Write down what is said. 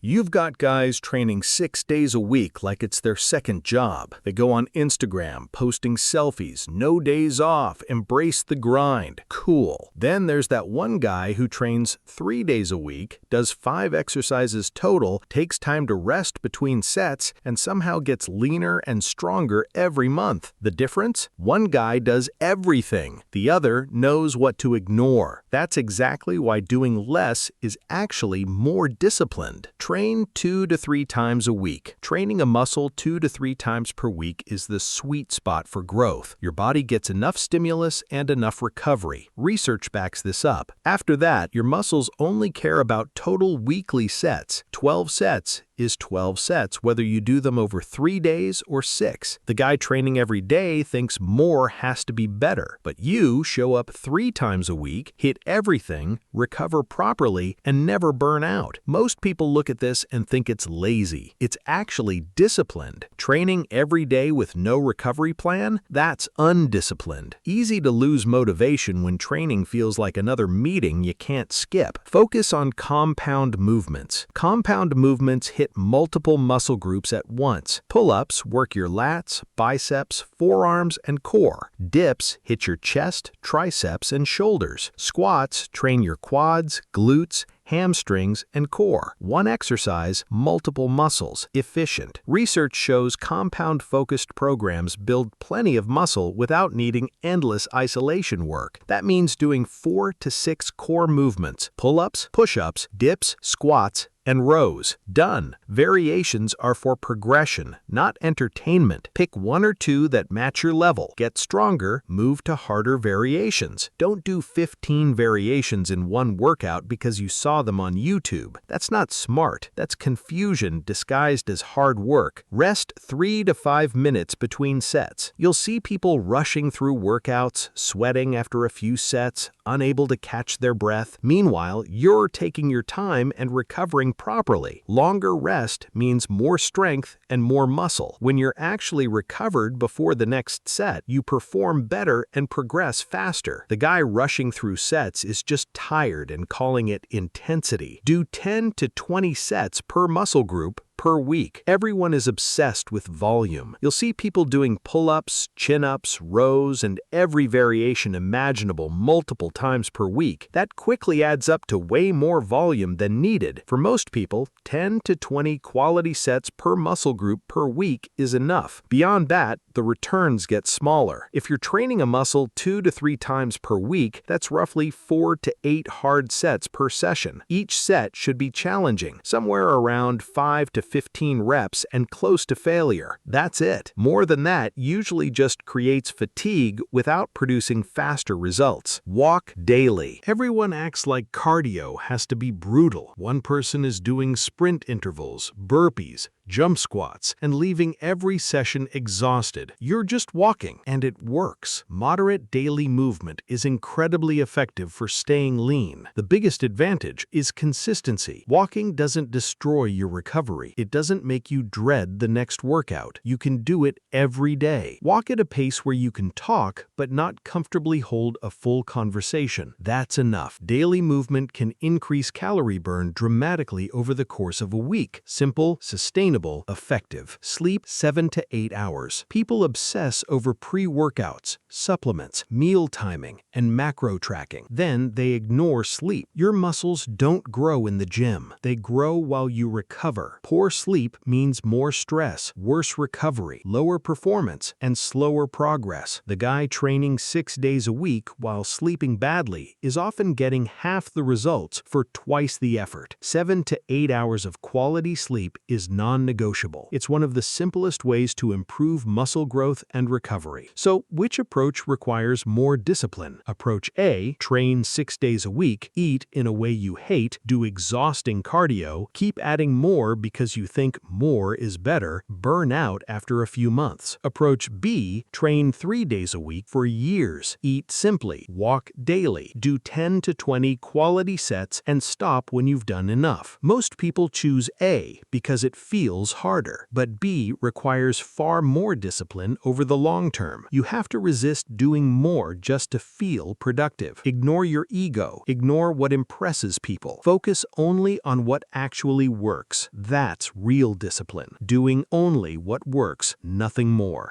You've got guys training 6 days a week like it's their second job. They go on Instagram, posting selfies, no days off, embrace the grind. Cool. Then there's that one guy who trains 3 days a week, does 5 exercises total, takes time to rest between sets, and somehow gets leaner and stronger every month. The difference? One guy does everything. The other knows what to ignore. That's exactly why doing less is actually more disciplined. Train 2 to 3 times a week. Training a muscle 2 to 3 times per week is the sweet spot for growth. Your body gets enough stimulus and enough recovery. Research backs this up. After that, your muscles only care about total weekly sets. 12 sets is 12 sets, whether you do them over 3 days or 6. The guy training every day thinks more has to be better, but you show up 3 times a week, hit everything, recover properly, and never burn out. Most people look at this and think it's lazy. It's actually disciplined. Training every day with no recovery plan? That's undisciplined. Easy to lose motivation when training feels like another meeting you can't skip. Focus on compound movements. Compound movements hit multiple muscle groups at once. Pull-ups work your lats, biceps, forearms, and core. Dips hit your chest, triceps, and shoulders. Squats train your quads, glutes, hamstrings, and core. One exercise, multiple muscles. Efficient. Research shows compound-focused programs build plenty of muscle without needing endless isolation work. That means doing 4 to 6 core movements: pull-ups, push-ups, dips, squats, and rows. Done. Variations are for progression, not entertainment. Pick 1 or 2 that match your level. Get stronger, move to harder variations. Don't do 15 variations in one workout because you saw them on YouTube. That's not smart. That's confusion disguised as hard work. Rest 3 to 5 minutes between sets. You'll see people rushing through workouts, sweating after a few sets, unable to catch their breath. Meanwhile, you're taking your time and recovering properly. Longer rest means more strength and more muscle. When you're actually recovered before the next set, you perform better and progress faster. The guy rushing through sets is just tired and calling it intensity. Do 10 to 20 sets per muscle group per week. Everyone is obsessed with volume. You'll see people doing pull-ups, chin-ups, rows, and every variation imaginable multiple times per week. That quickly adds up to way more volume than needed. For most people, 10 to 20 quality sets per muscle group per week is enough. Beyond that, the returns get smaller. If you're training a muscle 2 to 3 times per week, that's roughly 4 to 8 hard sets per session. Each set should be challenging, somewhere around 5 to 15 reps and close to failure. That's it. More than that usually just creates fatigue without producing faster results. Walk daily. Everyone acts like cardio has to be brutal. One person is doing sprint intervals, burpees, jump squats, and leaving every session exhausted. You're just walking, and it works. Moderate daily movement is incredibly effective for staying lean. The biggest advantage is consistency. Walking doesn't destroy your recovery. It doesn't make you dread the next workout. You can do it every day. Walk at a pace where you can talk, but not comfortably hold a full conversation. That's enough. Daily movement can increase calorie burn dramatically over the course of a week. Simple, sustainable, effective. Sleep 7 to 8 hours. People obsess over pre-workouts, supplements, meal timing, and macro tracking. Then they ignore sleep. Your muscles don't grow in the gym. They grow while you recover. Poor sleep means more stress, worse recovery, lower performance, and slower progress. The guy training 6 days a week while sleeping badly is often getting half the results for twice the effort. 7 to 8 hours of quality sleep is non-negotiable. It's one of the simplest ways to improve muscle growth and recovery. So, which approach requires more discipline? Approach A: train 6 days a week, eat in a way you hate, do exhausting cardio, keep adding more because you think more is better, burn out after a few months. Approach B: train 3 days a week for years, eat simply, walk daily, do 10 to 20 quality sets, and stop when you've done enough. Most people choose A because it feels harder, but B requires far more discipline over the long term. You have to resist resist doing more just to feel productive. Ignore your ego. Ignore what impresses people. Focus only on what actually works. That's real discipline. Doing only what works, nothing more.